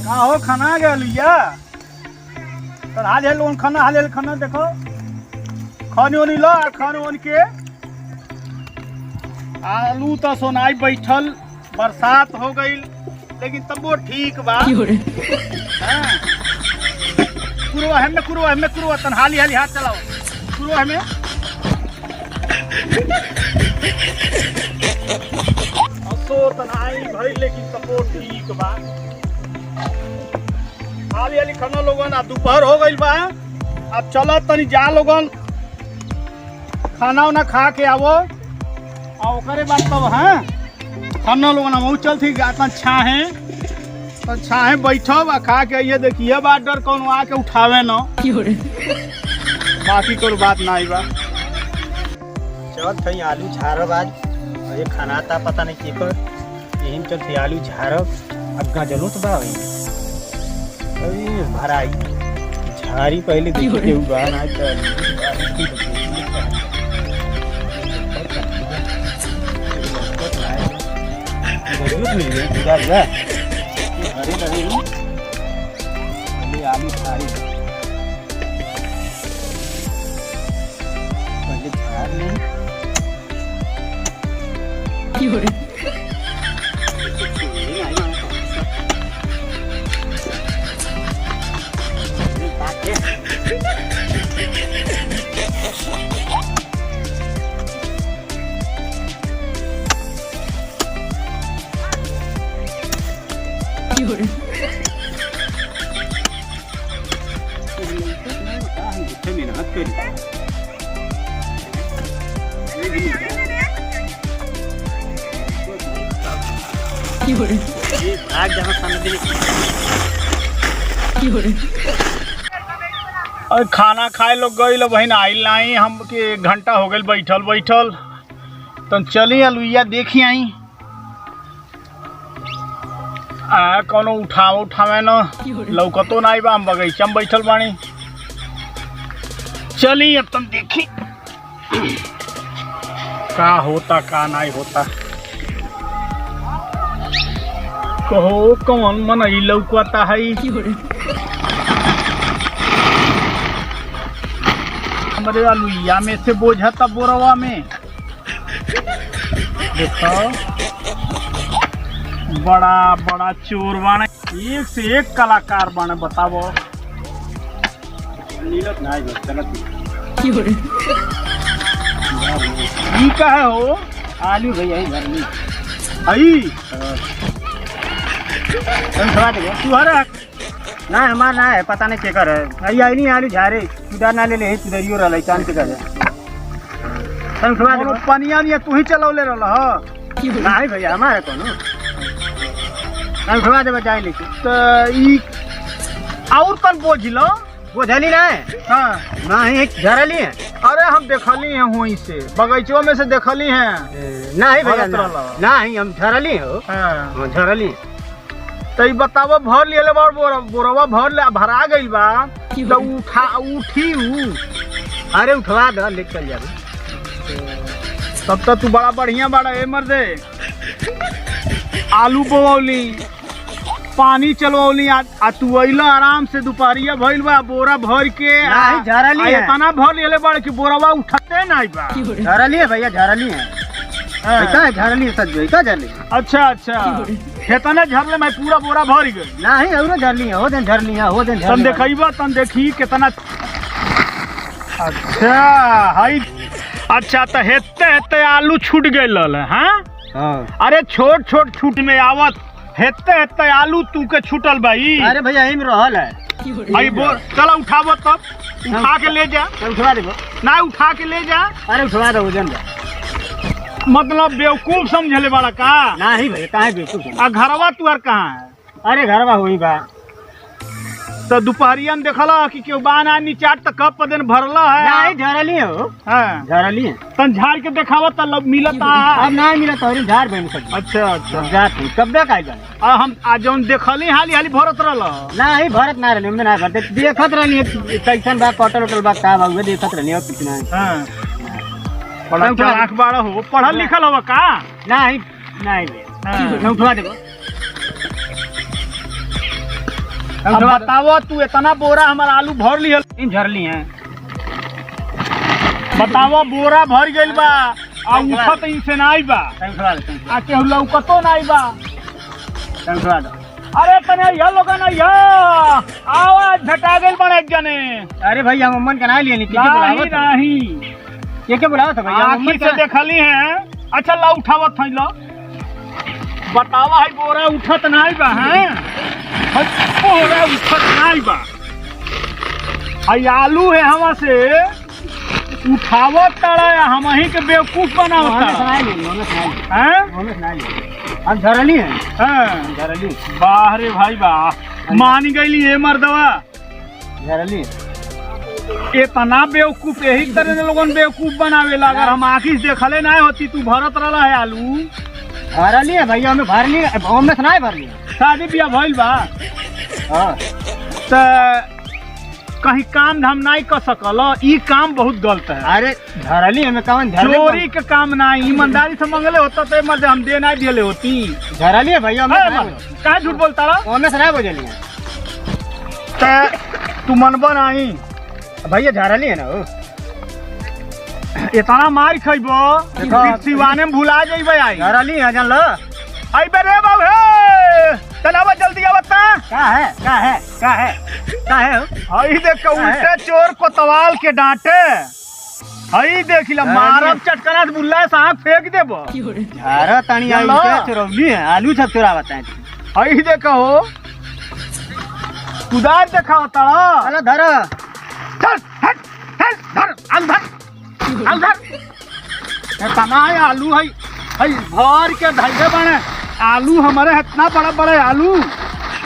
हो खाना गया लिया तो हाल लोन खाना देखो खाने ओनी लो खाने ओन के आलू तो सोनाई बैठल बरसात हो गई लेकिन तब वो ठीक बा कुरो तन हाली हाथ चलाओ कुरो हमें असो तनाई भाई लेकिन तब वो ठीक बा हाली खाना लोगन अब दोपहर हो गई बा अब चलो तनी जा लोगन खाना उना खा के आवो और ओकरे बाद तब हाँ खाना लोगन हम चलती छाहे तो छाहे बैठब आ खा के ये देखिए बात डर कौन आके उठावे न बाकी कोई बात ना बा चल थी आलू झारब आज ये खाना था पता नहीं के कर यही चल थी आलू झारब अब गजलो तो बा भराई झारी पहले देखते हुआ ना आलू झारी पहले झार नहीं और खाना खाए लोग गई बहन आइल नहीं हम के घंटा हो गई बैठल तो चली अलुइया देखी आई कोनो उठावे न लौकतो ना बा हम बगीचा में बैठल बानी चली अब तुम देखी का होता का नहीं होता कहो कौन मन लौकता है हमारे अलुइया में से बोझता बोरवा में देखो बड़ा बड़ा चोर बाने एक से एक कलाकार बाने बताओ का है हो आलू भैया घर में आई तुहरा ना हमार ना है पता नहीं केकर है आई नहीं आलू झारे सुधार ना ले ले सुधरियो रहा चांद के कर पनिया नहीं तू ही चलौले रहा नहीं भैया हमारे कोनो खवा देवे जाए लेके तो ई और कौन बोझ लो बोझली ना है हाँ नहीं झरली है अरे हम देखली हैं वहीं से बगीचों में से देखली हैं नहीं भैया नहीं हम झरली हो हाँ झरली तो ये बताओ भर लिए बोरवा भर ले भरा गई बा तो उठी अरे उठवा दे ले चल जा तब तो तू बड़ा बढ़िया बड़ा ए मर्दे आलू बोवली पानी चलवली आ तू अइला आराम से दुपहरिया भइल बा बोरा भर के इतना भर ले बड़ कि बोरवा उठते नहीं बा झरली है भैया झरली है झरली सज गई का झरली अच्छा खेतना झरले मैं पूरा बोरा भर गई नहीं और झरली है हो दिन झरली है हो दिन तन देखइबा तन देखी कितना अच्छा हाई अच्छा तो हेते आलू छूट गइल हां अरे छोट छूट में आवत हेते आलू तू के छूटल भाई अरे भैया यही में रहल है भाई बोल चला उठावो तब उठा के ले जा उठवा देबो ना उठा के ले जा अरे उठवा दो वजन मतलब बेवकूफ समझले बड़ा का नहीं भैया काहे बेवकूफ आ घरवा तू और कहां है अरे घरवा होई बा तो दोपहरिया में देखला कि केहू बाना नीचाट त कब दिन भरला है नहीं झरली हो हां झरली है तन झाड़ के देखावा त मिलता अब नहीं मिलत और झाड़ बन सब अच्छा जात कब तक आई बा हम आज जौन देखली हाली भरत रहल नहीं भरत ना रहली में ना भरत देखत रहली कैसन बा कटल बा का बा देखत रहली और कितना हां बड़ा चालाक बाड़ा हो पढ़ल लिखल हो का नहीं उठवा देबो अब बताओ तू इतना बोरा हमारा आलू भर लिया इन झरली हैं। बताओ बोरा भर गइल बा आ उठत इसे नाई बा आ केहू लौकतो नाई बा। अरे तने ये लोग ना ये आवाज झटा गइल बन एक जने। अरे भैया हम अम्मन के ना लिए नहीं के बुलावा था भैया आखिर से देखली है। अच्छा ला उठावत थई लो बतावा है बोरा उठत नाई बा हैं बोरा उठत नाई बा। आई आलू है हवा से उठावत तड़ा हम ही के बेवकूफ बनावत हैं। हम झरली हैं। हां झरली बाह रे भाई वाह मान गईली ये मर्दवा झरली इतना बेवकूफ यही तरह से लोगन बेवकूफ बनावेला। अगर हम आखिर देखले ना होती तू भरत रहा है आलू भरली है भैया हमें भरली में से ना भरली शादी ब्याह भइल बा हाँ त कहीं काम धाम नहीं कर सकल ई काम बहुत गलत है। अरे झरली हमें कौन चोरी के काम नहीं ईमानदारी से मंगले होता तो मर्द हम दे नहीं दिले होती। झरली है भैया कहा झूठ बोलता रहा हमें से ना बोझली तू मनबा नहीं भैया झरली है ना वो इतना मार खइबो सिवाने में भुला जइबे। आई झरली है जान लो आई बे रे बाबू हे चलावा जल्दी आवता क्या है क्या है क्या है क्या है हई देख उल्टे चोर कोतवाल के डांटे हई देख ला मारब चटकना से बुल्ला साग फेंक देबो। झारा तानी आलू के चोरौली है आलू सब चोरावत है। हई देखो कुदार देखा होता चलो धर चल हट हट धर अंदर तना है आलू हई हई भर के धैले बने आलू हमारे इतना बड़ा बड़ा आलू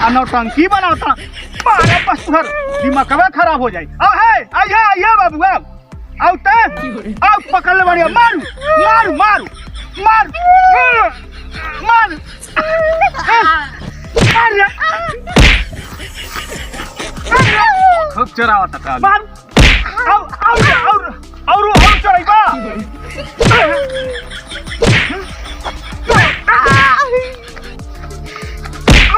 आ नौटंकी बनाता मारे बस तुहर दिमागवा खराब हो जाए। अब है आइए बाबू आओ ते आओ पकड़ ले बढ़िया मारू मारू मारू मारू मारू खूब चरावता था मारू और चढ़ाइबा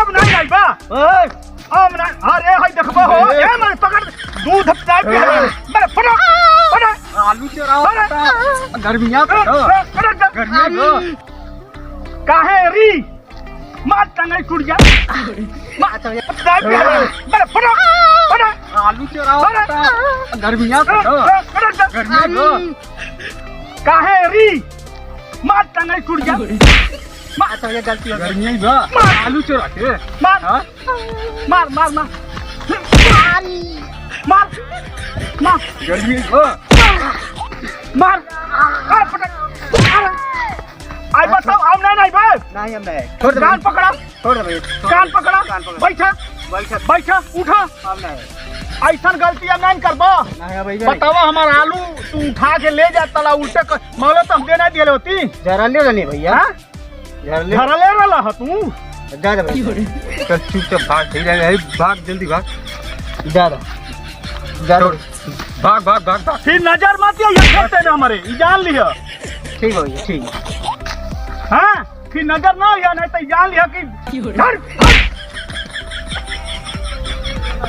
अब नहीं आइबा अब नहीं। अरे हाय देखबो हो ए मैं पकड़ दूध चाय पी मेरे फटा फटा आलू चरावता गर्मियां गर्मियां काहे री मार टंगाई टूट जा मार चाय पी मेरे फटा फटा आलू चरावता गर्मियां गर्मियां काहे री मार टंगाई टूट जा मार तो ये गलती हो गर्मी ही बा आलू चोरा के मार मार मार मार मार मार गर्मी हो मार आई बताओ हम नहीं भाई नहीं हम नहीं छोड़ कान पकड़ा छोड़ दे कान पकड़ा बैठा बैठा बैठा उठा हम नहीं ऐसा गलती हम नहीं करबो। बतावा हमारा आलू तू उठा के ले जा तला उल्टे मौले तो हम देना दिए होती झरले नहीं भैया झरले रहा तू जा दे चल चुपचाप भाग ठीक है भाग जल्दी भाग जा भाग भाग भाग भाग फिर नजर मत ये करते ना हमारे जान लिया ठीक हो ठीक हाँ फिर नजर ना या नहीं तो जान लिया कि